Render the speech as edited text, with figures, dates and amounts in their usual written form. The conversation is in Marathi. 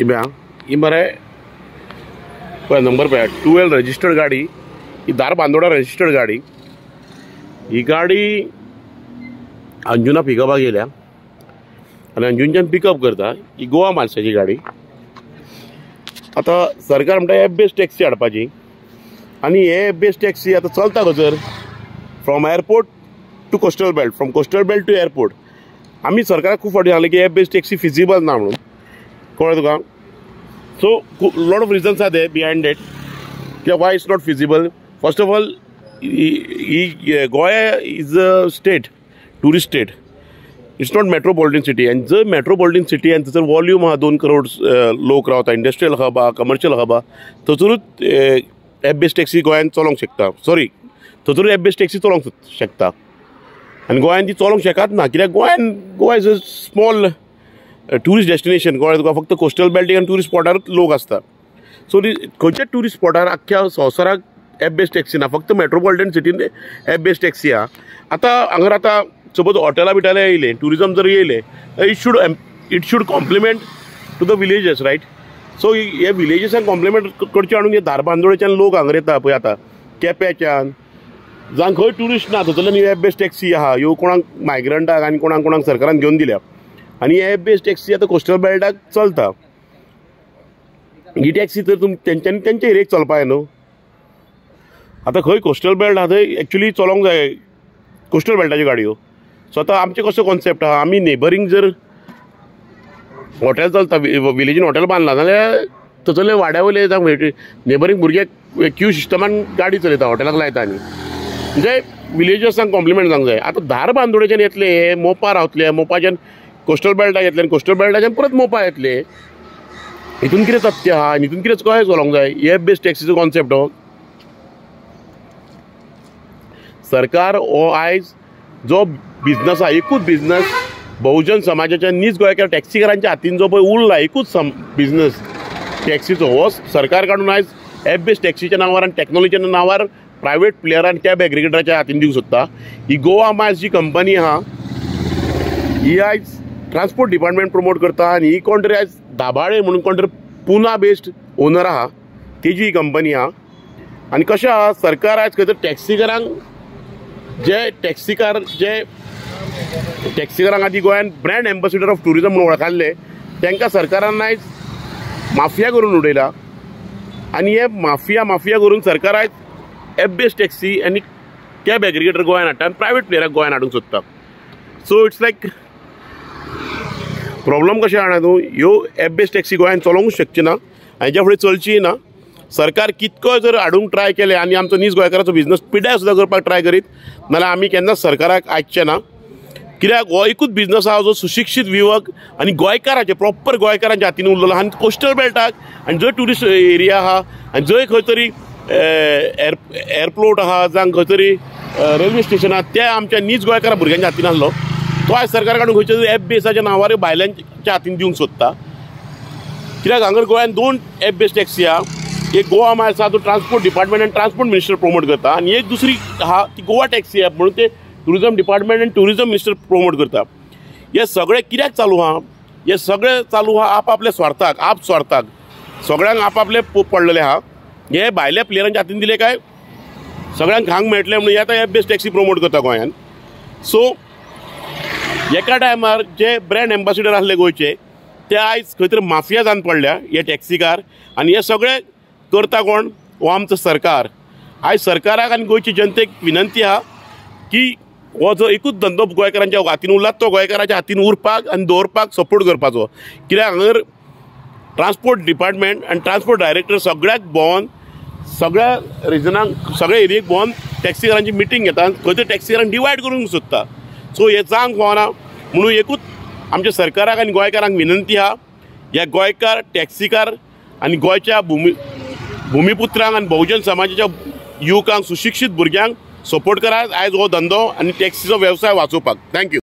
ही मरे पळय नंबर पळय 12 रजिस्टर्ड गाडी। ही धारबांदोडा रजिस्टर्ड गाडी। ही गाडी अंजुना पिकअपाक येयल्या आनी अंजुनच्यान पिकअप करता। ही गोवा मार्साची गाडी। आता सरकार म्हणटा एप बेस्ड टॅक्सी हाडपाची आनी हे एप बेस्ड टॅक्सी आता चलता खंयसर from airport to coastal belt, from coastal belt to airport. आमी सरकाराक खूब फावटी सांगलें की एप बेस्ड टॅक्सी फिजिबल ना म्हणून, कळ्ळें तुका? So lot of reasons are there behind it की why it's not feasible. First of all Goa is a state, tourist state, it's not metropolitan city. आनी जर मेट्रोपॉलिटन सिटी आनी थंयसर वॉल्यूम आहा 2 करोड लोक रावता, इंडस्ट्रियल हब आहा, कमर्शियल हब आहा, थंयसरूच एप बेस्ड टॅक्सी गोंयांत चलोंक शकता। सॉरी, थंयसरूच एप बेस्ड टॅक्सी चलोंक शकता आनी गोंयांत ती चलोंक शकत ना, कित्याक Goa is a small tourist destination. कळ्ळें तुका? फक्त कोस्टल बेल्टीक आनी टुरिस्ट स्पॉटारूच लोक आसता। सो खंयच्याच टुरिस्ट स्पॉटार आख्ख्या संवसाराक एप बेस्ड टॅक्सी ना, फक्त मेट्रोपॉलिटन सिटीन एप बेस्ड टॅक्सी आहा। आता सपोज हॉटेलां बिटाले येयले, टुरिजम जर येयले, it should complement to the villages, right? So हे विलेजेसांक कॉम्प्लिमेंट करचे हाडून हे धारबांदोडेच्यान लोक हांगा येता पळय, आतां केप्याच्यान जावं खंय टुरिस्ट ना थंयसरल्यान एप बेस्ड टॅक्सी आहा, ह्यो कोणाक मायग्रंटाक आनी कोणाक सरकारान घेवन दिल्या आनी एप बेस्ड टॅक्सी आतां कोस्टल बेल्टाक चलता। ही टॅक्सी तर तेंच्यांनी तेंच्या एरियेक चलपा जाय न्हू। आतां खंय कोस्टल बेल्ट आहा थंय एक्चुली चलोंक जाय कोस्टल बेल्टाच्यो गाडयो। सो आतां आमचे कसो कॉन्सेप्ट आहा, आमी नेबरींग जर हॉटेल चलता, विलेजीन हॉटेल बांदला जाल्यार थंयसरले वाड्या वयले जावं नेबरींग भुरगे क्यू सिस्टमान गाडी चलयता, हॉटेलाक लायता आनी म्हणजे विलेजर्सांक कॉम्प्लिमेंट जावंक जाय। आतां धारबांदोडेच्यान येतले हे मोपा रावतले, मोपाच्यान कोस्टल बेल्टाक येतले आनी कोस्टल बेल्टाच्यान परत मोपा येतले। हितून कितें तथ्य आहा आनी हितून कितें कशें चलोंक जाय? एप बेस्ड टॅक्सीचो कॉन्सेप्ट हो सरकार हो आयज जो बिझनस आहा, एकूच बिझनस बहुजन समाजाच्या नीज गोंयकार टॅक्सीकारांच्या हातीन जो पळय उरला, एकूच बिझनस टॅक्सीचो, हो सरकार काडून आयज एप बेस्ड टॅक्सीच्या नांवार आनी टॅक्नॉलॉजीच्या नांवार प्रायवेट प्लेयरान कॅब एग्रिगेटराच्या हातीन दिवंक सोदता। ही गोवा मार्स जी कंपनी आहा ही आयज ट्रान्सपोर्ट डिपार्टमेंट प्रमोट करता आनी ही कोण तरी आयज दाबाळे म्हणून कोण तरी पुना बेस्ड ओनर आहा, तेजी ही कंपनी आहा। आनी कशें आहा, सरकार आयज खंय तर टॅक्सीकारांक आदी गोंयान ब्रँड एम्बेसिडर ऑफ टुरिजम म्हणून वळखले, तांकां सरकारान आयज माफिया करून उडयला आनी हे माफिया करून सरकार आयज एप बेस्ड टॅक्सी आनी कॅब एग्रिगेटर गोंयान हाडटा आनी प्रायवेट प्लेयराक गोंयान हाडूंक सोदता। सो इट्स लायक प्रॉब्लम कशें आहा न्हू, ह्यो एप बेस्ड टॅक्सी गोंयान चलोवंक शकची ना, हाच्या फुडें चलची ना। सरकार कितको जर हाडूंक ट्राय केले आनी आमचो नीज गोंयकाराचो बिझनस पिड्यार सुद्दां करपाक ट्राय करीत नाल्यार आमी केन्नाच सरकाराक आयकचे ना। कित्याक हो एकूच बिझनस आहा जो सुशिक्षीत युवक आनी गोंयकाराचे प्रॉपर गोंयकारांच्या हातीन उरलेलो आहा। आनी कोस्टल बेल्टाक आनी जंय टुरिस्ट एरिया आहा आनी जंय खंय तरी एअरपोर्ट आहा जावं खंय तरी रेल्वे स्टेशन आहा, ते आमच्या नीज गोंयकारा भुरग्यांच्या हातीन आसलो, तो आयज सरकार काडून खंयच्या एप बेसाच्या नांवार भायल्यांच्या हातीन दिवंक सोदता। कित्याक हांगा गोंयान 2 एप बेस्ड टॅक्सी आहा, एक गोवा मार्स आहा तो ट्रान्सपोर्ट डिपार्टमेंट आनी ट्रान्सपोर्ट मिनिस्टर प्रमोट करता आनी एक दुसरी आहा ती गोवा टॅक्सी ॲप म्हणून ते टुरिजम डिपार्टमेंट आनी टुरिजम मिनिस्टर प्रमोट करता। हे सगळें कित्याक चालू आहा? हे सगळें चालू आहा आपल्या स्वार्थाक, सगळ्यांक आपले पडलेले आहा। हे भायल्या प्लेयरांच्या हातीन दिले काय सगळ्यांक हांग मेळटले म्हणून आतां एप बेस्ड टॅक्सी प्रमोट करता गोंयान। सो एका टायमार जे ब्रँड एम्बेसिडर आसले गोंयचे ते आयज खंय तरी माफिया जावन पडल्या हे टॅक्सीकार, आनी हे सगळे करता कोण? हो आमचो सरकार। आयज सरकाराक आनी गोंयची जनतेक विनंती आहा की हो जो एकूच धंदो गोंयकारांच्या हातीन उरला तो गोंयकाराच्या हातीन उरपाक आनी दवरपाक सपोर्ट करपाचो। कित्याक हांगर ट्रान्सपोर्ट डिपार्टमेंट आनी ट्रान्सपोर्ट डायरेक्टर सगळ्याक भोंवन सगळ्या रिजनाक सगळ्या एरियेक भोंवन टॅक्सीकारांची मिटींग घेता, खंय तरी टॅक्सीकारांक डिवायड करूंक सोदता। सो हे जावंक फावना म्हणून एकूच आमच्या सरकाराक आनी गोंयकारांक विनंती आहा, ह्या गोंयकार टॅक्सीकार आनी गोंयच्या भुमिपुत्रांक आनी बहुजन समाजाच्या युवकांक सुशिक्षीत भुरग्यांक सपोर्ट करात आयज हो धंदो आनी टॅक्सीचो वेवसाय वाचोवपाक। थँक्यू।